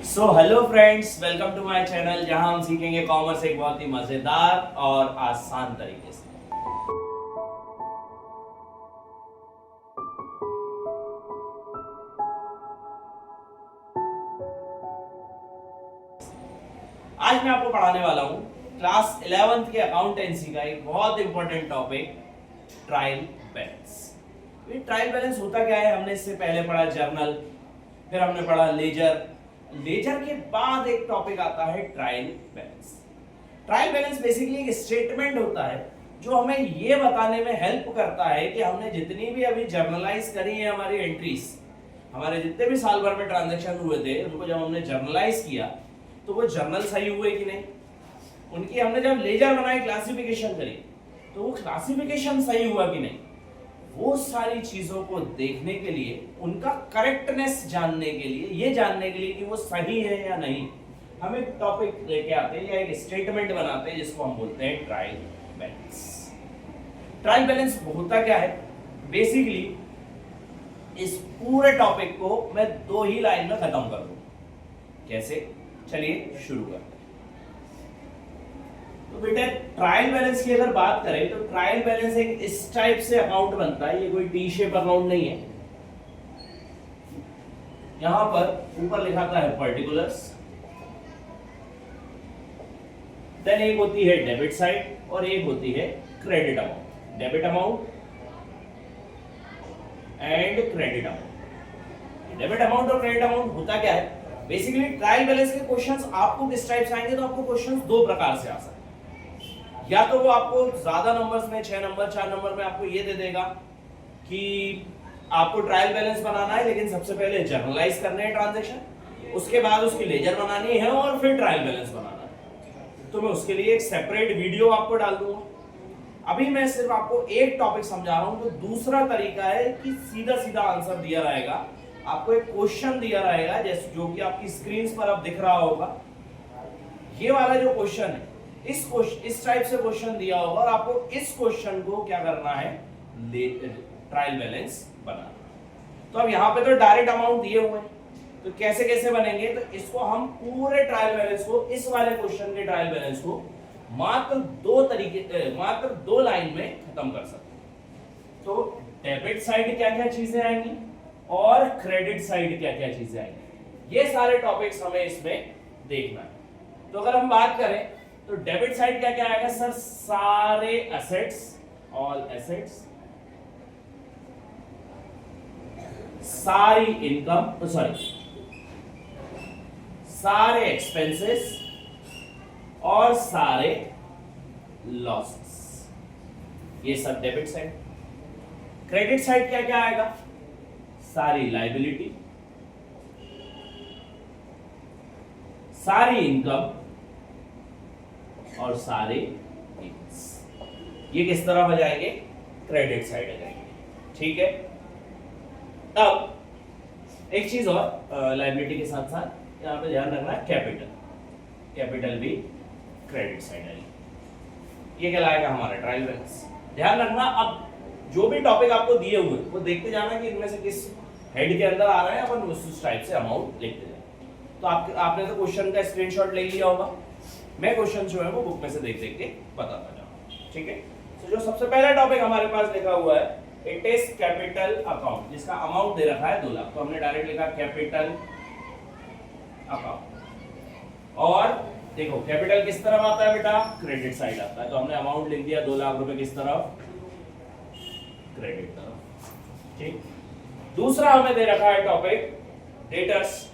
So hello friends, welcome to my channel जहां हम सीखेंगे कॉमर्स एक बहुत ही मजेदार और आसान तरीके से। आज मैं आपको पढ़ाने वाला हूं क्लास 11th के अकाउंटेंसी का एक बहुत इंपॉर्टेंट टॉपिक, ट्रायल बैलेंस। ये ट्रायल बैलेंस होता क्या है? हमने इससे पहले पढ़ा जर्नल, फिर हमने पढ़ा लेजर। लेजर के बाद एक टॉपिक आता है trial balance. Trial balance basically एक स्टेटमेंट होता है जो हमें ये बताने में हेल्प करता है कि हमने जितनी भी अभी जर्नलाइज करी है हमारी एंट्रीज, हमारे जितने भी साल भर में ट्रांजैक्शन हुए थे, उनको जब हमने जर्नलाइज किया तो वो जर्नल सही हुए कि नहीं, उनकी हमने जब लेजर बनाई, क्लासिफिकेशन करी, तो वो क्लासिफिकेशन सही हुआ कि नहीं, वो सारी चीजों को देखने के लिए, उनका करेक्टनेस जानने के लिए, ये जानने के लिए कि वो सही है या नहीं, हम एक टॉपिक लेके आते हैं या एक स्टेटमेंट बनाते हैं जिसको हम बोलते हैं ट्रायल बैलेंस। ट्रायल बैलेंस होता क्या है? बेसिकली इस पूरे टॉपिक को मैं 2 ही लाइन में खत्म कर दूं। कैसे? चलिए शुरू करते हैं। तो बेटा, ट्रायल बैलेंस की अगर बात करें तो ट्रायल बैलेंस एक इस टाइप से अकाउंट बनता है। ये कोई टी शेप अकाउंट नहीं है। यहां पर ऊपर लिखा था है पर्टिकुलर्स, देन एक होती है डेबिट साइड और एक होती है credit amount. Debit amount and credit amount. Debit amount और क्रेडिट अमाउंट होता क्या है? बेसिकली ट्रायल बैलेंस के क्वेश्चंस आपको किस टाइप से आएंगे? तो आपको क्वेश्चंस 2 प्रकार से आ सकते हैं। या तो वो आपको ज्यादा नंबर्स में, 6 नंबर 4 नंबर में आपको ये दे देगा कि आपको ट्रायल बैलेंस बनाना है, लेकिन सबसे पहले जर्नलाइज करने हैं ट्रांजैक्शन, उसके बाद उसकी लेजर बनानी है और फिर ट्रायल बैलेंस बनाना है। तो मैं उसके लिए एक सेपरेट वीडियो आपको डाल दूंगा। अभी मैं सिर्फ आपको एक टॉपिक समझा रहा हूं। तो दूसरा तरीका है कि सीधा सीधा आंसर दिया रहेगा, आपको एक क्वेश्चन दिया रहेगा, जैसे जो कि आपकी स्क्रीन पर अब दिख रहा होगा। ये वाला जो क्वेश्चन है, इस टाइप से क्वेश्चन दिया होगा और आपको इस क्वेश्चन को क्या करना है? ट्रायल बैलेंस बनाना। तो अब यहाँ पे तो डायरेक्ट अमाउंट दिए हुए हैं, तो कैसे कैसे बनेंगे? तो इसको हम पूरे ट्रायल बैलेंस को, इस वाले क्वेश्चन के ट्रायल बैलेंस को मात्र 2 लाइन में खत्म कर सकते हैं। तो डेबिट साइड क्या क्या चीजें आएंगी और क्रेडिट साइड क्या क्या चीजें आएंगी, ये सारे टॉपिक्स हमें इसमें देखना है। तो अगर हम बात करें तो डेबिट साइड क्या क्या आएगा सर? सारे एसेट्स, ऑल एसेट्स, सारी इनकम, सारे एक्सपेंसेस और सारे लॉसेस, ये सब डेबिट साइड। क्रेडिट साइड क्या क्या आएगा? सारी लायबिलिटी, सारी इनकम और सारे गेन्स। ये किस तरह बजाएंगे? क्रेडिट साइड आ जाएंगे। ठीक है। अब एक चीज और, लायबिलिटी के साथ साथ यहां पे ध्यान रखना है, कैपिटल भी क्रेडिट साइड आएगी। ये कहलाएगा हमारा ट्रायल बैलेंस। ध्यान रखना, अब जो भी टॉपिक आपको दिए हुए वो देखते जाना कि इनमें से किस हेड के अंदर आ रहा है, अपन उस टाइप से अमाउंट लिखते जाए। तो आपने तो क्वेश्चन का स्क्रीनशॉट ले लिया होगा। मैं क्वेश्चन जो है वो बुक में से देख देख के बताता जाऊंगा। ठीक है। तो जो सबसे पहला टॉपिक हमारे पास लिखा हुआ है, इट इज कैपिटल अकाउंट, जिसका अमाउंट दे रखा है 2 लाख। तो हमने डायरेक्ट लिखा कैपिटल अकाउंट। और देखो कैपिटल किस तरफ आता है बेटा? क्रेडिट साइड आता है। तो हमने अमाउंट लिख दिया 2 लाख रुपए, किस तरफ? क्रेडिट तरफ। ठीक। दूसरा हमें दे रखा है टॉपिक डेटर्स।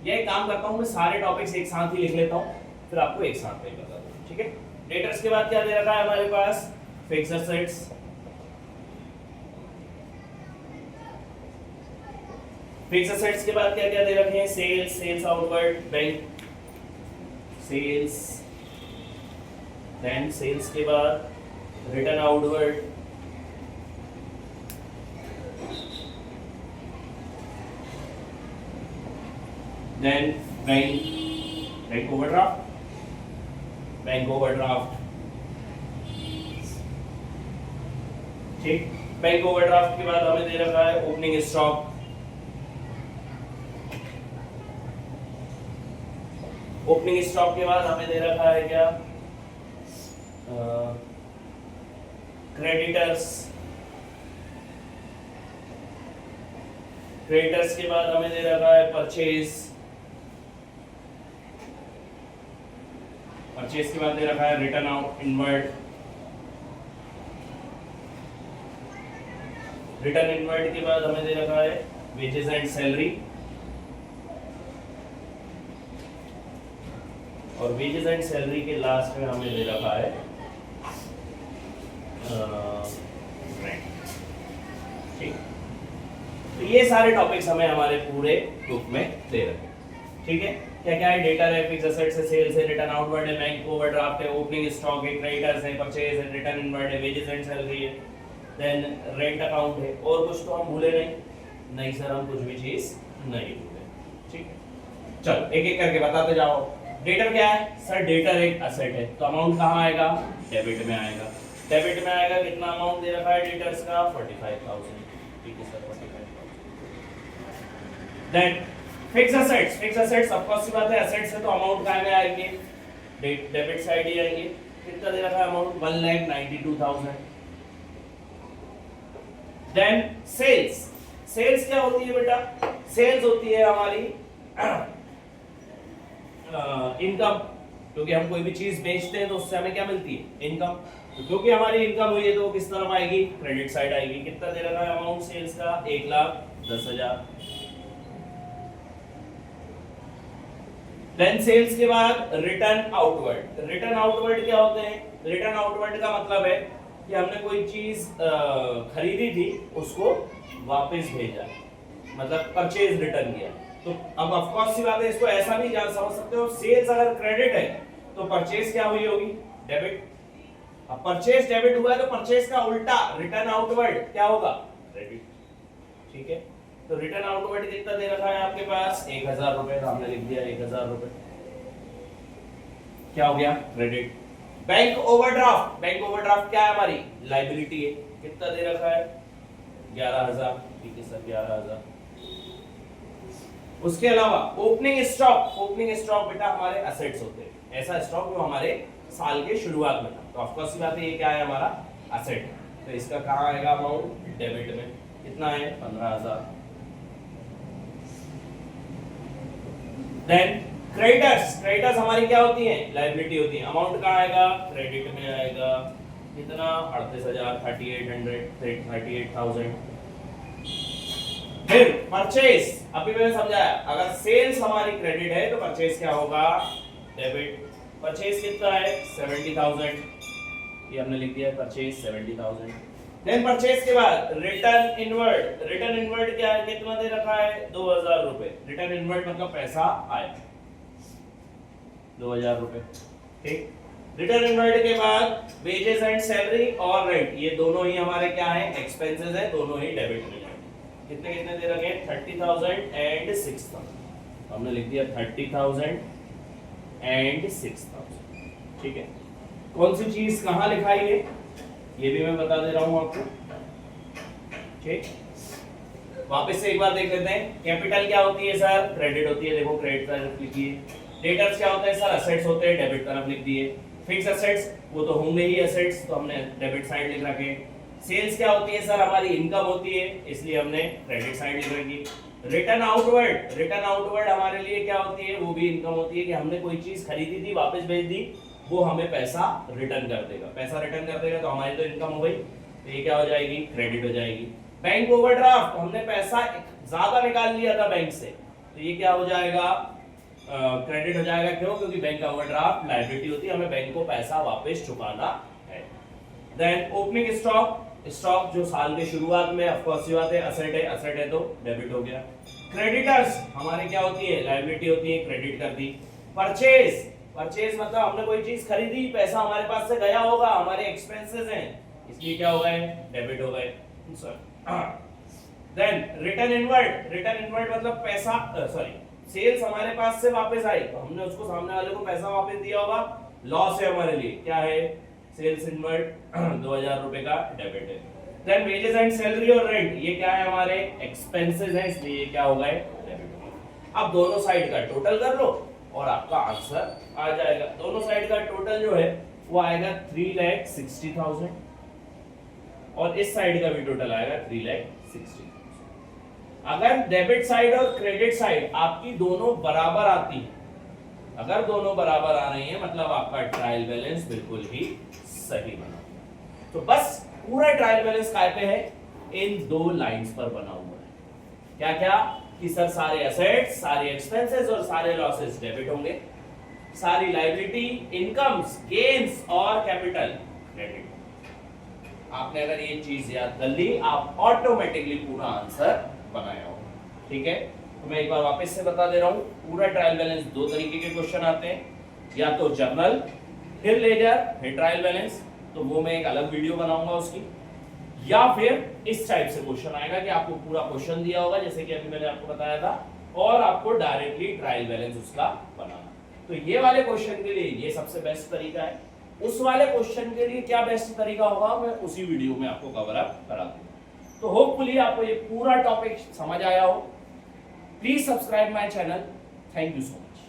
ये काम करता हूं मैं, सारे टॉपिक्स एक साथ ही लिख लेता हूं, फिर आपको एक साथ में बता दूं। ठीक है। डेटर्स के बाद क्या दे रखा है हमारे पास? फिक्स्ड एसेट्स, फिक्स्ड एसेट्स के बाद क्या क्या दे रखे हैं? Sales outward, bank sales, then sales के बाद return outward, then bank overdraft, ठीक। बैंक ओवरड्राफ्ट के बाद हमें दे रखा है ओपनिंग स्टॉक, ओपनिंग स्टॉक के बाद हमें दे रखा है क्या, क्रेडिटर्स। क्रेडिटर्स के बाद हमें दे रखा है परचेज। परचेज के बाद दे रखा है return out inward. Return inward के बाद हमें दे रखा है वेजेस एंड सैलरी, और वेजेस एंड सैलरी के लास्ट में हमें दे रखा है रेंट। ठीक, तो ये सारे टॉपिक्स हमें हमारे पूरे बुक में दे रखे। ठीक है, क्या क्या है, डेटा है, फिक्स एसेट्स है, सेल्स है, रिटर्न आउटवर्ड है, बैंक ओवरड्राफ्ट है, ओपनिंग स्टॉक है, क्रेडिटर्स है, परचेज है, रिटर्न इनवर्ड है, वेजेस एंड सैलरी है, देन रेंट अकाउंट है। और कुछ तो हम भूले नहीं सर, हम कुछ भी चीज नहीं भूले। ठीक है, चलो एक एक करके बताते जाओ। डेटर क्या है सर? डेटर एक एसेट है, तो अमाउंट कहाँ आएगा? डेबिट में आएगा। डेबिट में आएगा, कितना अमाउंट दे रखा है डेटर्स का? 45,000। ठीक है sir, 45,000। Then fix assets. Fix assets of course सी बात है, एसेट्स है तो अमाउंट कहाँ में आएंगे? डेबिट साइड ही आएंगे। कितना दे रखा है अमाउंट? 1,92,000। Then sales. सेल्स क्या होती है बेटा? सेल्स होती है हमारी इनकम, क्योंकि हम कोई भी चीज बेचते हैं तो उससे हमें क्या मिलती है? इनकम। तो क्योंकि हमारी इनकम हुई है तो किस तरफ आएगी? क्रेडिट साइड आएगी। कितना दे रखा है अमाउंट सेल्स का? 1,10,000। देन सेल्स के बाद रिटर्न आउटवर्ड। रिटर्न आउटवर्ड क्या होते हैं? रिटर्न आउटवर्ड का मतलब है कि हमने कोई चीज खरीदी थी, उसको वापस भेजा, मतलब परचेज रिटर्न किया। तो अब ऑफ कोर्स सी बात है, इसको ऐसा भी जान समझ सकते हो, सेल्स अगर क्रेडिट है तो परचेज क्या हुई होगी? डेबिट। अब परचेज डेबिट हुआ है तो परचेज का उल्टा रिटर्न आउटवर्ड क्या होगा? क्रेडिट। ठीक है, तो रिटर्न आउटवर्ड कितना दे रखा है आपके पास? 1,000 रुपए। तो हमने लिख दिया 1,000 रुपए। क्या हो गया? Credit. Bank overdraft. Bank overdraft क्या है? हमारी लायबिलिटी है। कितना दे रखा है? 11,000। ठीक है सर, 11,000। उसके अलावा ओपनिंग स्टॉक। ओपनिंग स्टॉक बेटा हमारे एसेट्स होते हैं, ऐसा स्टॉक जो हमारे साल के शुरुआत में था। तो ऑफ कोर्स बात है, ये क्या है? हमारा एसेट। तो इसका कहां आएगा अमाउंट? डेबिट में। कितना है? 15,000। Then creditors. क्रेडिटर्स हमारी क्या होती है? लायबिलिटी होती है। अमाउंट कहां आएगा? क्रेडिट में आएगा। कितना? 38,000, 38,000। फिर परचेज। अभी मैंने समझाया, अगर सेल्स हमारी क्रेडिट है तो परचेज क्या होगा? डेबिट। परचेज कितना है? 70,000। ये हमने लिख दिया, परचेज 70,000। देन परचेज के बाद रिटर्न इनवर्ड। रिटर्न इनवर्ड क्या है? कितना दे रखा है? 2,000 रुपए। रिटर्न इनवर्ड मतलब पैसा आया 2,000 रुपए। ठीक, रिटर्न इनवर्ड के बाद वेजेस एंड सैलरी और रेंट, ये दोनों ही हमारे क्या है? एक्सपेंसेस है, दोनों ही डेबिट में। कितने कितने दे रखे हैं? 30,000 एंड 6,000। हमने लिख दिया 30,000 एंड 6,000। ठीक है, कौन सी चीज कहां लिखाई है ये भी मैं बता दे रहा हूं आपको। ठीक, वापस से एक बार देख लेते हैं। कैपिटल क्या होती है सर? क्रेडिट होती है। देखो क्रेडिट तरफ लिखिए। डेटर्स क्या होता है सर? एसेट्स होते हैं, डेबिट तरफ लिख दिए। फिक्स एसेट्स वो तो होंगे ही एसेट्स, तो हमने डेबिट साइड लिख रखे। सेल्स क्या होती है सर? हमारी इनकम होती है, इसलिए हमने क्रेडिट साइड लिख रखी। Return outward. रिटर्न आउटवर्ड हमारे लिए क्या होती है? वो भी इनकम होती है कि हमने कोई चीज खरीदी थी, वापस भेज दी, वो हमें पैसा रिटर्न कर देगा। पैसा रिटर्न कर देगा तो हमारी तो इनकम हो गई, तो ये क्या हो जाएगी? क्रेडिट हो जाएगी। बैंक ओवरड्राफ्ट, हमने पैसा ज्यादा निकाल लिया था बैंक से, तो ये क्या हो जाएगा? क्रेडिट हो जाएगा। क्यों? क्योंकि बैंक ओवरड्राफ्ट लायबिलिटी होती है, हमें बैंक को पैसा वापस चुकाना है। Then opening stock. स्टॉक जो साल के शुरुआत में ऑफ कोर्स ये बात है एसेट है तो डेबिट हो गया। क्रेडिटर्स हमारी क्या होती है? लायबिलिटी होती है, क्रेडिट कर दी। परचेज। परचेज मतलब हमने कोई चीज खरीदी, पैसा हमारे पास से गया होगा, हमारे एक्सपेंसेस हैं, इसलिए क्या हो गए? डेबिट हो गए। Then return inward. Return inward मतलब पैसा सेल्स हमारे पास से वापस आई तो हमने उसको सामने वाले को पैसा वापस दिया होगा, लॉस है हमारे लिए। क्या है? सेल्स इनवर्ड 2,000 रुपए का डेबिट है। देन वेजेस एंड सैलरी और रेंट, ये क्या है? हमारे एक्सपेंसेस हैं, इसलिए ये क्या हो गए? डेबिट हो गए। अब दोनों साइड का टोटल कर लो, और आपका आंसर आ जाएगा। दोनों साइड का टोटल जो है वो आएगा 3,60,000 और इस साइड का भी टोटल आएगा 3,60,000। अगर डेबिट साइड और क्रेडिट साइड आपकी दोनों बराबर आती है, अगर दोनों बराबर आ रही है मतलब आपका ट्रायल बैलेंस बिल्कुल ही सही बना। तो बस पूरा ट्रायल बैलेंस काय पे है, इन दो लाइंस पर बना हुआ है। क्या क्या कि सर सारे एसेट्स, सारे एक्सपेंसेस और सारे लॉसेस डेबिट होंगे, सारी लायबिलिटी, इनकम्स, गेन्स और कैपिटल क्रेडिट। आपने अगर ये चीज याद कर ली, आप ऑटोमेटिकली पूरा आंसर बनाया हो। ठीक है, तो मैं एक बार वापस से बता दे रहा हूं, पूरा ट्रायल बैलेंस दो तरीके के क्वेश्चन आते हैं, या तो जर्नल फिर लेजर फिर ट्रायल बैलेंस, तो वो मैं एक अलग वीडियो बनाऊंगा उसकी, या फिर इस टाइप से क्वेश्चन आएगा कि आपको पूरा क्वेश्चन दिया होगा जैसे कि अभी मैंने आपको बताया था, और आपको डायरेक्टली ट्रायल बैलेंस उसका बनाना। तो ये वाले क्वेश्चन के लिए ये सबसे बेस्ट तरीका है, उस वाले क्वेश्चन के लिए क्या बेस्ट तरीका होगा मैं उसी वीडियो में आपको कवर अप करा दूंगा। तो होपफुली आपको ये पूरा टॉपिक समझ आया हो। Please subscribe my channel. Thank you so much.